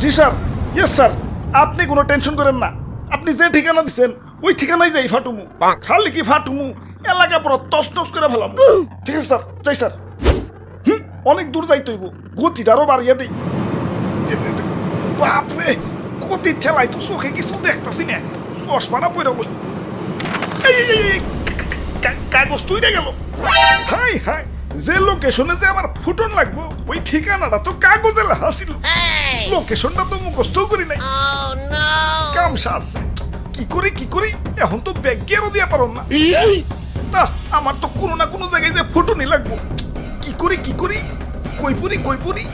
জি sir, yes sir, আপনি কোনো tension করেন না। আপনি যে ঠিকানা দিচ্ছেন ওই ঠিকানায় যাই ফাটুমু। খালি কি ফাটুমু, এলাকা পুরো তছনছ করে ফেলাম। ঠিক আছে স্যার, যাই স্যার। অনেক দূর যাইতে হইব, গতিটা আরো বাড়িয়ে দিই। বাপরে, গতি ঠেলাই তো চোখে কিছু দেখতেছি না, চশমাটা পরে বলি। কাগজ তুইটা গেল। হাই হাই, যে লোকেশনে যে আমার ফুটন লাগবো ওই ঠিকানাটা তো কাগজে লেখা ছিল। লোকেশনটা তো মুখস্থ করি নাই। কাম সারছে, কি করি এখন তো ব্যাগ গিয়েও দিয়া পারো না। আমার তো কোনো না কোনো জায়গায় যে ফুটনই লাগবো। কি করি কই পুরি।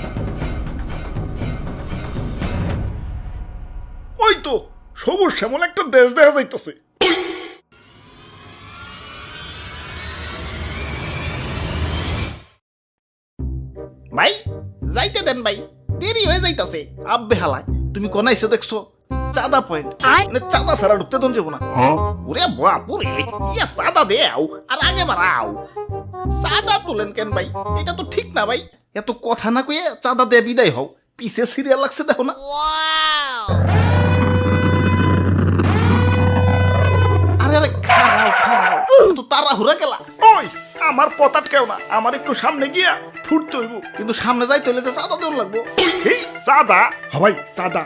ওই তো সবুজ শ্যামল একটা দেশ দেখা যাইতেছে। ভাই যাইতে দেন ভাই, দেরি হয়ে যাইতাছে। আব্বে হালায়, তুমি কোন এসে দেখছো? চাঁদা পয়েন্ট, মানে চাঁদা ছাড়া ঢুকতে দন যাবো না। ওরে বাপুরে, ইয়া চাঁদা দেও আর আগে বাড়াও। চাঁদা তুলেন কেন ভাই? এটা তো ঠিক না ভাই। এত কথা না কইয়ে চাঁদা দিয়ে বিদায় হও, পিছে সিরিয়াল লাগছে দেখো না। আরে আরে খারাও, তো তাড়াহুড়া গেলা। ওই আমার পতাট কেউ না, আমার একটু সামনে গিয়া ফুটতে হইব। কিন্তু সামনে যাইতে হইলে যে চাঁদা দেওয়া লাগবো। এই চাঁদা হবাই চাঁদা,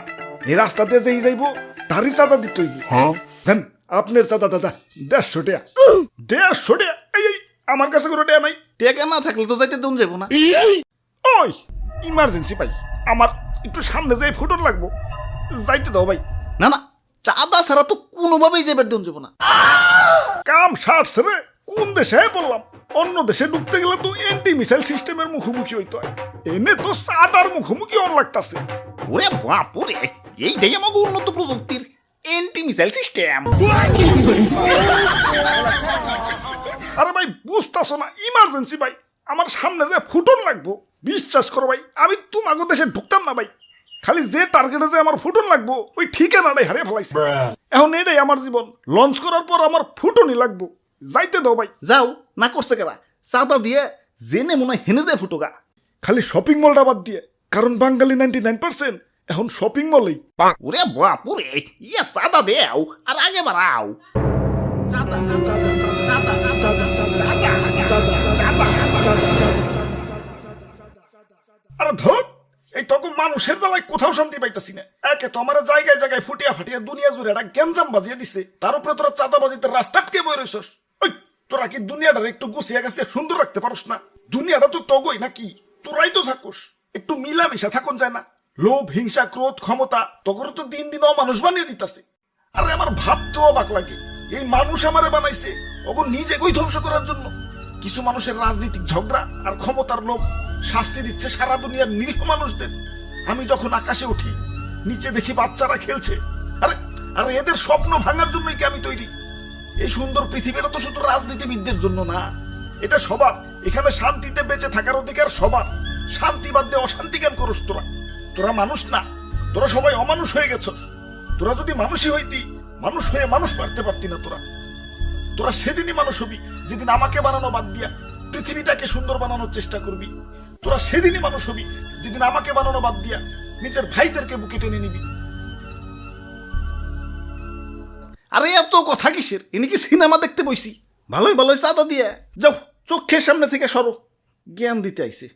এই রাস্তাতে যেই যাইব তারই চাঁদা দিতে হইব। দেন আপনার চাঁদা দাদা 150 টাকা। 150 টাকা? এই আমার কাছে কোনো টাকা নাই। টেকা না থাকলে তো যাইতে দেন যাবো না। ওই ইমার্জেন্সি ভাই, আমার একটু সামনে যাই ফুটন লাগবো, যাইতে দাও ভাই। না না, চাঁদা ছাড়া তো কোনোভাবেই যাবার দেন যাবো না। কাম সারছে রে, কোন দেশে বললাম? অন্য দেশে ঢুকতে গেলে তো এন্টি মিসাইল সিস্টেমের মুখোমুখি হইতে হয়, এনে তো চাঁদার মুখোমুখি অন লাগতাছে। ওরে বাপুরে, এইটাই আমাকে উন্নত প্রযুক্তির এন্টি মিসাইল সিস্টেম। আরে ভাই বুঝতাছো না, ইমার্জেন্সি ভাই, আমার সামনে যে ফুটন লাগবো। বিশ্বাস করো ভাই, আমি তোমাকে দেশে ঢুকতাম না ভাই। খালি যে টার্গেটে যে আমার ফুটন লাগবো ওই ঠিকানাটাই হারিয়ে ফেলাইছে। এখন এটাই আমার জীবন, লঞ্চ করার পর আমার ফুটনই লাগবো, যাইতে দাও ভাই। যাও, না করছে কেরা? চাঁদা দিয়ে জেনে মনে হয় হেনে যায় ফুটোগা। খালি শপিং মলটা বাদ দিয়ে, কারণ বাঙালি 99% এখন শপিং মলেই। ওরে বাপুরে, ইয়া চাঁদা দেও আর আগে বাড়াও। চাঁদা চাঁদা চাঁদা চাঁদা আরে ধর, এই তখন মানুষের বেলায় কোথাও শান্তি পাইতাছি না। একে তো আমার জায়গায় জায়গায় ফুটিয়া ফাটিয়া দুনিয়া জুড়ে একটা গ্যাঞ্জাম বাজিয়ে দিছে, তার উপরে তোরা চাঁদা বাজিতে রাস্তা আটকে বই রইছস। ওই তোরা কি দুনিয়াটার একটু গুছিয়ে গেছে সুন্দর রাখতে পারস না? দুনিয়াটা তো তগই নাকি, তোরাই তো থাকুস, একটু মিলামিশা থাকুন যায় না? লোভ, হিংসা, ক্রোধ, ক্ষমতা তখন তো দিন দিন অমানুষ বানিয়ে দিতাছে। আরে আমার ভাবতেও অবাক লাগে, এই মানুষ আমারে বানাইছে ওগো নিজে কই ধ্বংস করার জন্য। কিছু মানুষের রাজনৈতিক ঝগড়া আর ক্ষমতার লোভ শাস্তি দিচ্ছে সারা দুনিয়ার নিরীহ মানুষদের। আমি যখন আকাশে উঠি, নিচে দেখি বাচ্চারা খেলছে। আরে আরে এদের স্বপ্ন ভাঙার জন্যই কি আমি তৈরি? এই সুন্দর পৃথিবীটা তো শুধু রাজনীতিবিদদের জন্য না, এটা সবার। এখানে শান্তিতে বেঁচে থাকার অধিকার সবার। শান্তি বাদ দিয়ে অশান্তি কেন করস তোরা? তোরা মানুষ না, তোরা সবাই অমানুষ হয়ে গেছস। তোরা যদি মানুষই হইতি, মানুষ হয়ে মানুষ মারতে পারতি না। তোরা সেদিনই মানুষ হবি যেদিন আমাকে বানানো বাদ দিয়া পৃথিবীটাকে সুন্দর বানানোর চেষ্টা করবি। তোরা সেদিনই মানুষ হবি যেদিন আমাকে বানানো বাদ দিয়া নিজের ভাইদেরকে বুকে টেনে নিবি। আরে এত কথা কিসের? ইনি কি সিনেমা দেখতে বইছি? ভালোই চাঁদা দিয়ে যাও, চোখের সামনে থেকে সরো। জ্ঞান দিতে আইছে।